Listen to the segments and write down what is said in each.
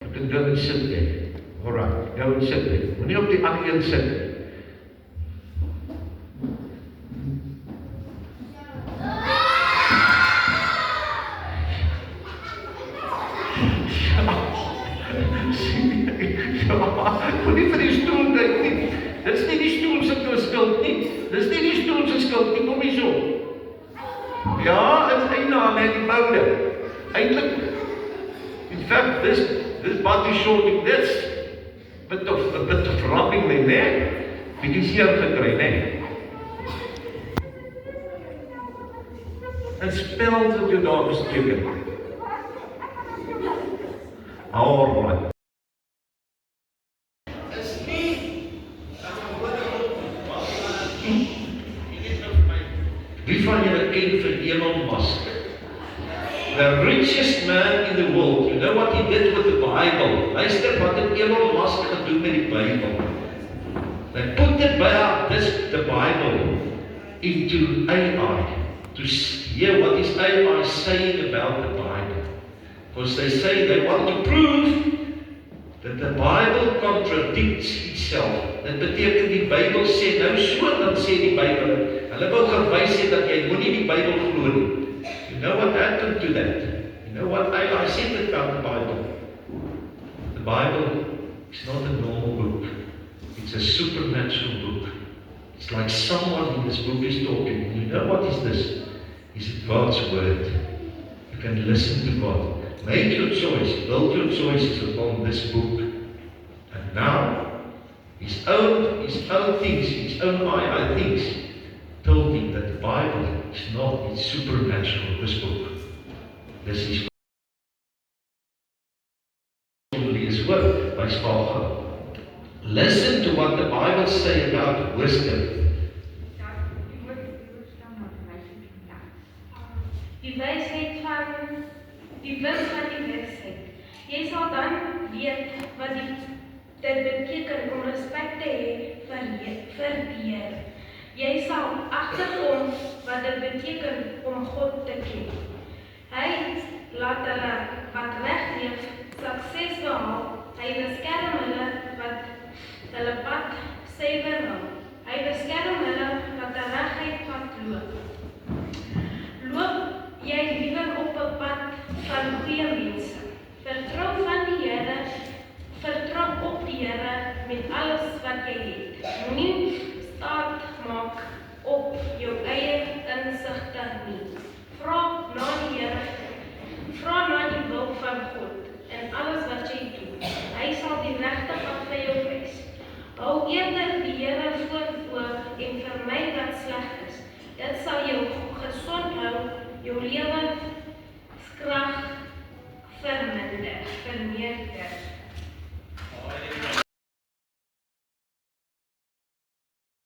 You can go and sit there. Alright, go and sit there. Moenie op die ander een sit nie. Moenie vir die stoel kyk nie. Dis nie die stoel se skuld nie. Dis nie die stoel se skuld nie, kom hier so. Ja, dit is eina net die boude. Eintlik, in fact, this body shorting this, a bit of wrapping my neck, bietjie seer gekry, né? En spel wat jy daar gesteken. Alright. Wie van julle ken vir Elon Musk? The richest man in the world. You know what he did with the Bible? Luister wat het Elon Musk gedoen met die Bible. They put the Bible into AI to hear what is AI saying about the Bible. Because they say they want to prove that the Bible contradicts itself. Dit beteken die Bybel sê nou so, dan sê die Bybel. Hulle wou gewys het dat jy moenie die Bybel glo nie. You know what happened to that? You know what I said about the Bible? The Bible is not a normal book. It's a supernatural book. It's like someone in this book is talking. You know what is this? Is it God's word? You can listen to God. Make your choice. Build your choices upon this book. And now, his own things, his own AI things, told him that the Bible is not, it's supernatural, this book. This is his word by Sparkle. Listen to what the Bible says about wisdom. Die wysheid van die wins van die wysheid. Jy sal dan weet wat dit beteken om respek te hê vir die Here. Jy sal agterkom wat dit beteken om God te ken. Hy laat hulle wat reg leef sukses behaal. Hy beskerm hulle wat hulle pad suiwer hou. Hy beskerm hulle wat die regheid pad loop. Loop jy liewer op 'n pad van goeie mense. Vertrou van die Here, vertrou op die Here met alles wat jy het. Moenie staat maak op jou eie insigte nie. Vra na die Here, vra na die wil van God en alles wat jy doen. Hy sal die regte pad vir jou wys. Hou eerder die Here voor oë en vermy wat sleg is. Dit sal jou gesond hou, jou lewenskrag vermeerder.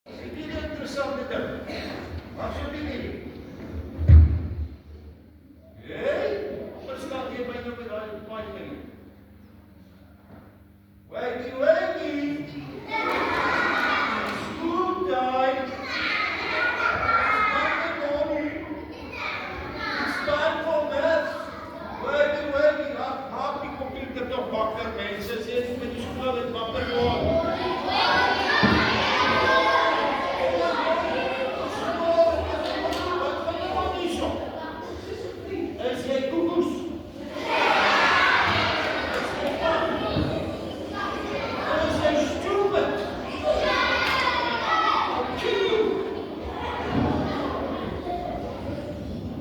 Dit is interessante ding. Wat sou dit nie? Wat staan hier by jou met daai paai ding? Wakey. School time. Wakker mense, sê jy met die skool het wakker word. Wat van die man hier so? Is jy koekoes? Is jy bang? Is jy stupid? I'll kill you.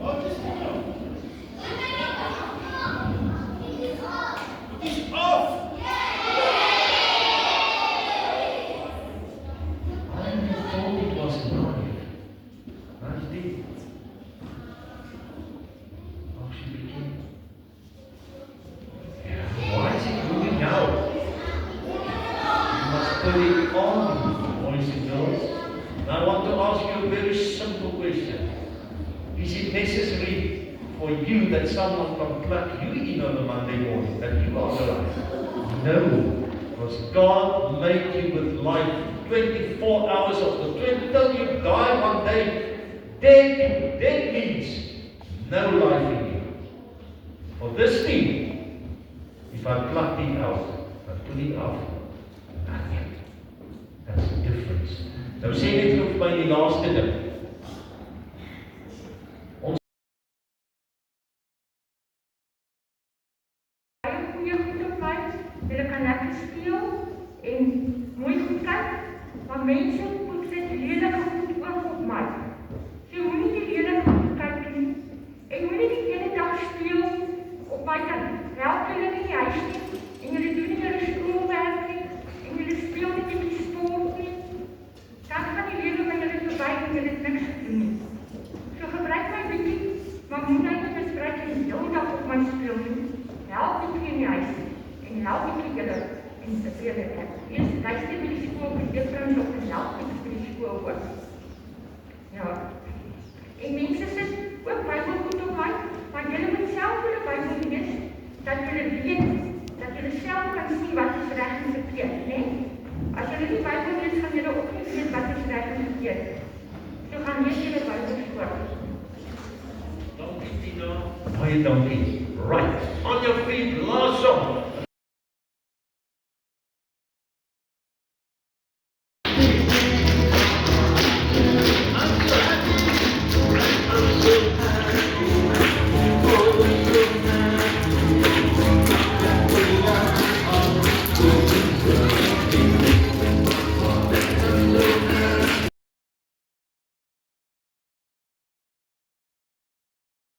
Wat is dit nou? That someone can plug you in on a Monday morning, that you are alive. No, because God made you with life 24 hours of the 20 till you die one day. Dead means no life in you. For this thing is vat klapie af, vat koelie af. Nee. That's the difference. Nou sê net vir my die laaste ding. Julle kan lekker speel en mooi goed kyk, maar mense moet sit lelike goed oog op my. So moenie die lelike goed kyk nie, en moenie die hele dag speel op my kan help julle nie in die huis nie, en julle doen nie julle skoolwerk nie, en julle speel nie bietjie sport nie, dan gaan die lewe by julle verby en julle het niks gedoen nie. So gebruik my bietjie, maar moenie net misbruik en die hele dag op my speel nie, help bietjie in die huis nie. En help ek julle en beveel ek. Eers luister by die skool met juffrouens op en help ek by die skool ook. Ja. En mense sit ook Bybel goed op my, maar julle moet self julle Bybel lees, dat julle weet, dat julle self kan sien wat is reg en verkeerd, né? As julle nie Bybel lees, gaan julle ook nie weet wat is reg en verkeerd. So gaan lees julle Bybel skool. Dankie Tina. Baie dankie. Right. On your feet, last song.